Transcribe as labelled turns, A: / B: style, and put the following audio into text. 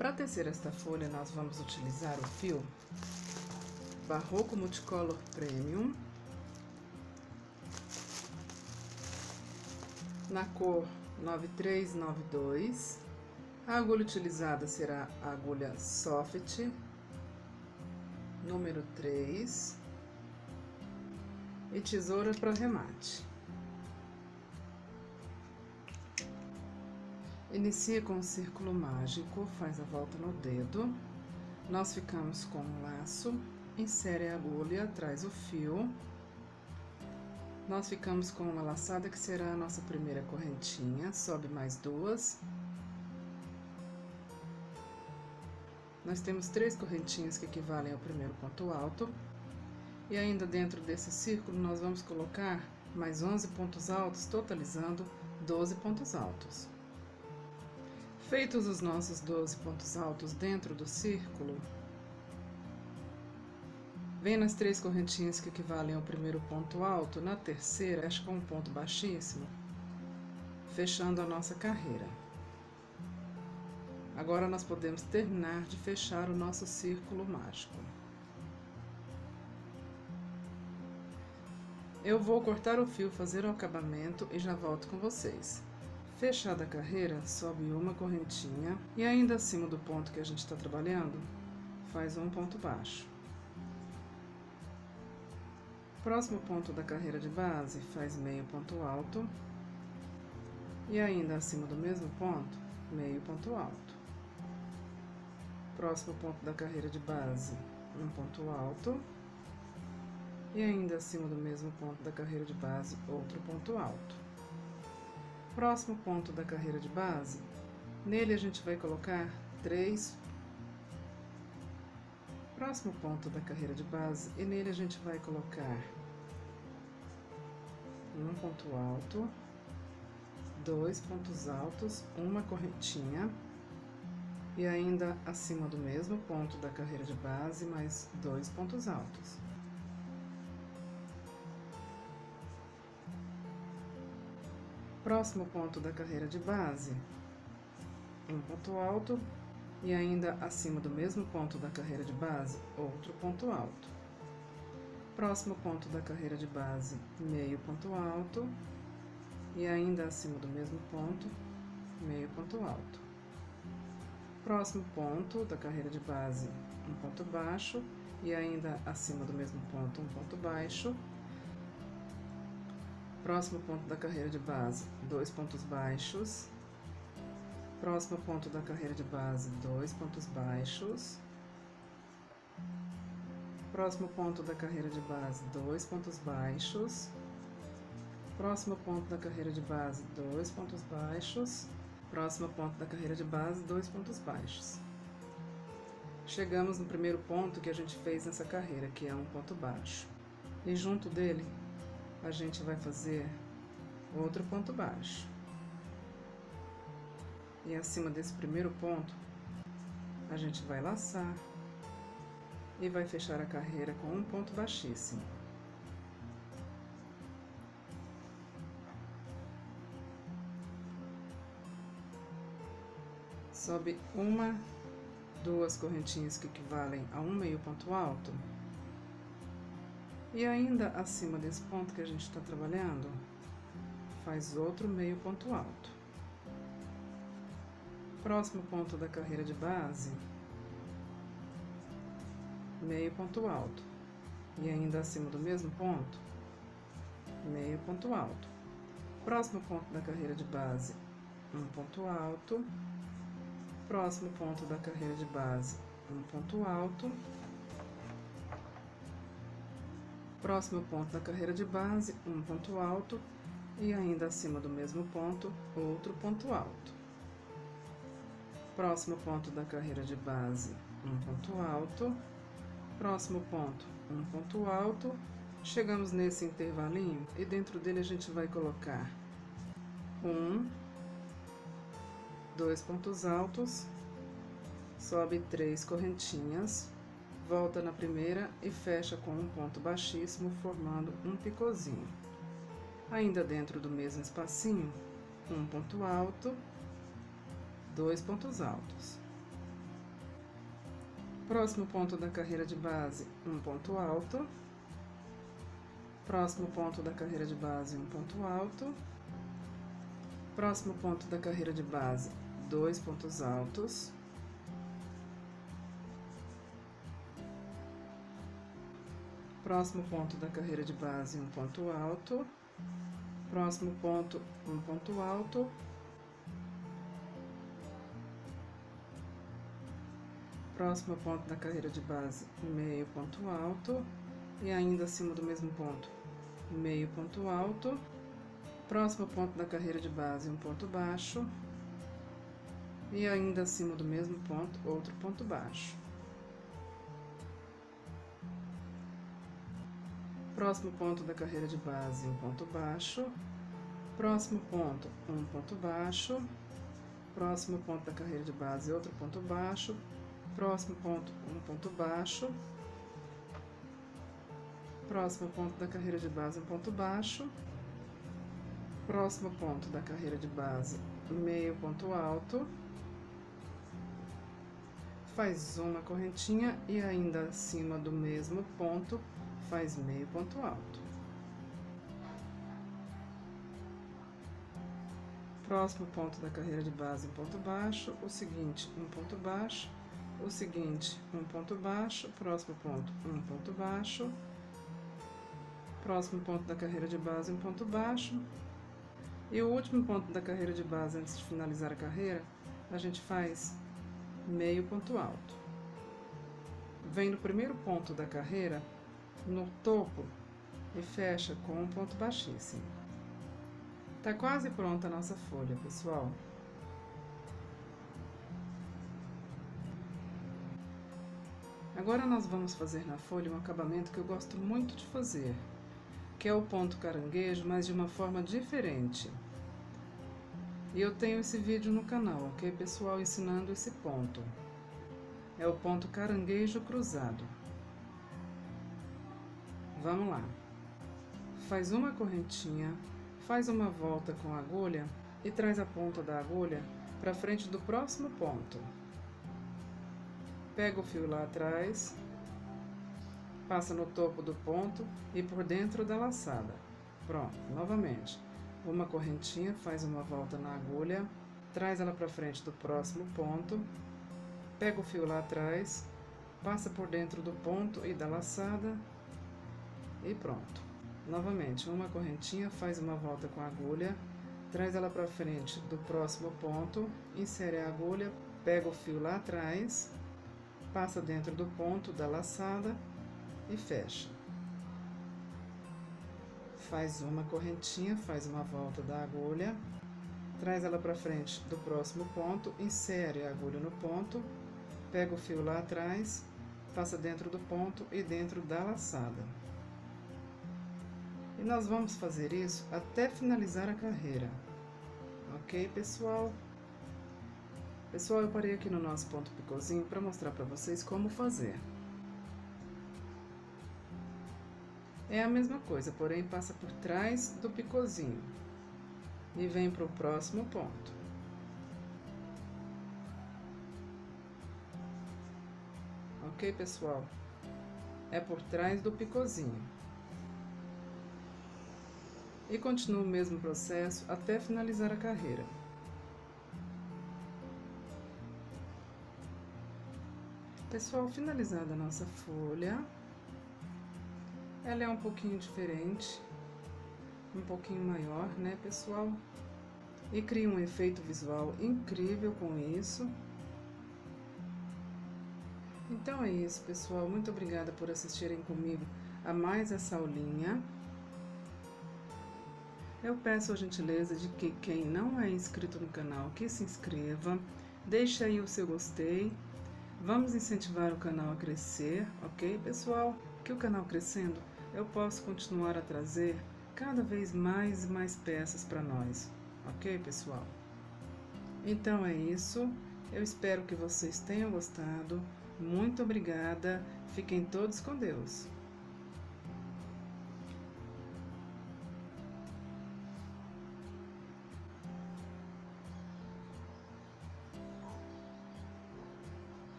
A: Para tecer esta folha, nós vamos utilizar o fio Barroco Multicolor Premium, na cor 9392. A agulha utilizada será a agulha Soft, número 3, e tesoura para remate. Inicia com um círculo mágico, faz a volta no dedo. Nós ficamos com um laço, insere a agulha, traz o fio. Nós ficamos com uma laçada que será a nossa primeira correntinha, sobe mais duas. Nós temos 3 correntinhas que equivalem ao primeiro ponto alto. E ainda dentro desse círculo nós vamos colocar mais 11 pontos altos, totalizando 12 pontos altos. Feitos os nossos 12 pontos altos dentro do círculo, vem nas 3 correntinhas que equivalem ao primeiro ponto alto, na terceira, fecha com um ponto baixíssimo, fechando a nossa carreira. Agora nós podemos terminar de fechar o nosso círculo mágico. Eu vou cortar o fio, fazer o acabamento e já volto com vocês. Fechada a carreira, sobe uma correntinha e ainda acima do ponto que a gente está trabalhando, faz um ponto baixo. Próximo ponto da carreira de base, faz meio ponto alto. E ainda acima do mesmo ponto, meio ponto alto. Próximo ponto da carreira de base, um ponto alto. E ainda acima do mesmo ponto da carreira de base, outro ponto alto. Próximo ponto da carreira de base, nele a gente vai colocar 3. Próximo ponto da carreira de base, e nele a gente vai colocar um ponto alto, 2 pontos altos, uma correntinha, e ainda acima do mesmo ponto da carreira de base, mais 2 pontos altos. Próximo ponto da carreira de base, um ponto alto, e ainda acima do mesmo ponto da carreira de base, outro ponto alto. Próximo ponto da carreira de base, meio ponto alto, e ainda acima do mesmo ponto, meio ponto alto. Próximo ponto da carreira de base, um ponto baixo, e ainda acima do mesmo ponto, um ponto baixo. Próximo ponto da carreira de base, 2 pontos baixos. Próximo ponto da carreira de base, 2 pontos baixos. Próximo ponto da carreira de base, 2 pontos baixos. Próximo ponto da carreira de base, 2 pontos baixos. Próximo ponto da carreira de base, 2 pontos baixos. Chegamos no primeiro ponto que a gente fez nessa carreira, que é um ponto baixo. E junto dele, a gente vai fazer outro ponto baixo. E acima desse primeiro ponto, a gente vai laçar e vai fechar a carreira com um ponto baixíssimo. Sobe uma, 2 correntinhas que equivalem a um meio ponto alto. E ainda acima desse ponto que a gente está trabalhando, faz outro meio ponto alto. Próximo ponto da carreira de base, meio ponto alto. E ainda acima do mesmo ponto, meio ponto alto. Próximo ponto da carreira de base, um ponto alto. Próximo ponto da carreira de base, um ponto alto. Próximo ponto da carreira de base, um ponto alto, e ainda acima do mesmo ponto, outro ponto alto. Próximo ponto da carreira de base, um ponto alto. Próximo ponto, um ponto alto. Chegamos nesse intervalinho e dentro dele a gente vai colocar 2 pontos altos, sobe 3 correntinhas, volta na primeira e fecha com um ponto baixíssimo, formando um picôzinho. Ainda dentro do mesmo espacinho, um ponto alto, 2 pontos altos. Próximo ponto da carreira de base, um ponto alto. Próximo ponto da carreira de base, um ponto alto. Próximo ponto da carreira de base, 2 pontos altos. Próximo ponto da carreira de base, um ponto alto. Próximo ponto, um ponto alto. Próximo ponto da carreira de base, meio ponto alto. E ainda acima do mesmo ponto, meio ponto alto. Próximo ponto da carreira de base, um ponto baixo. E ainda acima do mesmo ponto, outro ponto baixo. Próximo ponto da carreira de base, um ponto baixo. Próximo ponto, um ponto baixo. Próximo ponto da carreira de base, outro ponto baixo. Próximo ponto, um ponto baixo. Próximo ponto da carreira de base, um ponto baixo. Próximo ponto da carreira de base, meio ponto alto. Faz uma correntinha e ainda acima do mesmo ponto, faz meio ponto alto. Próximo ponto da carreira de base, um ponto baixo. O seguinte, um ponto baixo. O seguinte, um ponto baixo. Próximo ponto, um ponto baixo. Próximo ponto da carreira de base, um ponto baixo. E o último ponto da carreira de base, antes de finalizar a carreira, a gente faz meio ponto alto. Vem no primeiro ponto da carreira, no topo, e fecha com um ponto baixíssimo. Tá quase pronta a nossa folha, pessoal. Agora nós vamos fazer na folha um acabamento que eu gosto muito de fazer, que é o ponto caranguejo, mas de uma forma diferente. E eu tenho esse vídeo no canal, ok, pessoal, ensinando esse ponto. É o ponto caranguejo cruzado. Vamos lá. Faz uma correntinha, faz uma volta com a agulha e traz a ponta da agulha para frente do próximo ponto. Pega o fio lá atrás, passa no topo do ponto e por dentro da laçada. Pronto, novamente. Uma correntinha, faz uma volta na agulha, traz ela para frente do próximo ponto, pega o fio lá atrás, passa por dentro do ponto e da laçada e pronto. Novamente, uma correntinha, faz uma volta com a agulha, traz ela para frente do próximo ponto, insere a agulha, pega o fio lá atrás, passa dentro do ponto da laçada e fecha. Faz uma correntinha, faz uma volta da agulha, traz ela para frente do próximo ponto, insere a agulha no ponto, pega o fio lá atrás, passa dentro do ponto e dentro da laçada. E nós vamos fazer isso até finalizar a carreira. Ok, pessoal? Pessoal, eu parei aqui no nosso ponto picôzinho para mostrar para vocês como fazer. É a mesma coisa, porém passa por trás do picôzinho e vem para o próximo ponto. Ok, pessoal? É por trás do picôzinho. E continua o mesmo processo até finalizar a carreira. Pessoal, finalizada a nossa folha, ela é um pouquinho diferente, um pouquinho maior, né, pessoal? E cria um efeito visual incrível com isso. Então é isso, pessoal. Muito obrigada por assistirem comigo a mais essa aulinha. Eu peço a gentileza de que quem não é inscrito no canal, que se inscreva, deixe aí o seu gostei. Vamos incentivar o canal a crescer, ok, pessoal? Que o canal crescendo, eu posso continuar a trazer cada vez mais e mais peças para nós, ok, pessoal? Então é isso, eu espero que vocês tenham gostado, muito obrigada, fiquem todos com Deus!